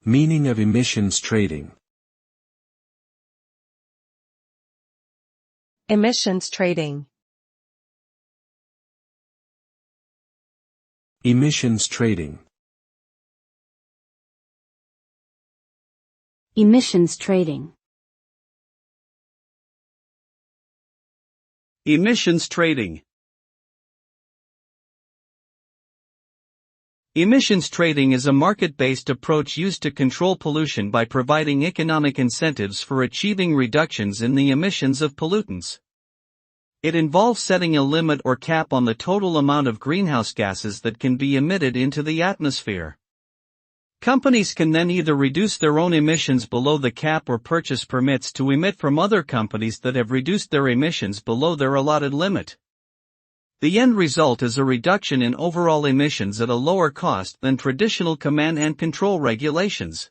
Meaning of emissions trading. Emissions trading. Emissions trading. Emissions trading. Emissions trading. Emissions trading is a market-based approach used to control pollution by providing economic incentives for achieving reductions in the emissions of pollutants. It involves setting a limit or cap on the total amount of greenhouse gases that can be emitted into the atmosphere. Companies can then either reduce their own emissions below the cap or purchase permits to emit from other companies that have reduced their emissions below their allotted limit. The end result is a reduction in overall emissions at a lower cost than traditional command and control regulations.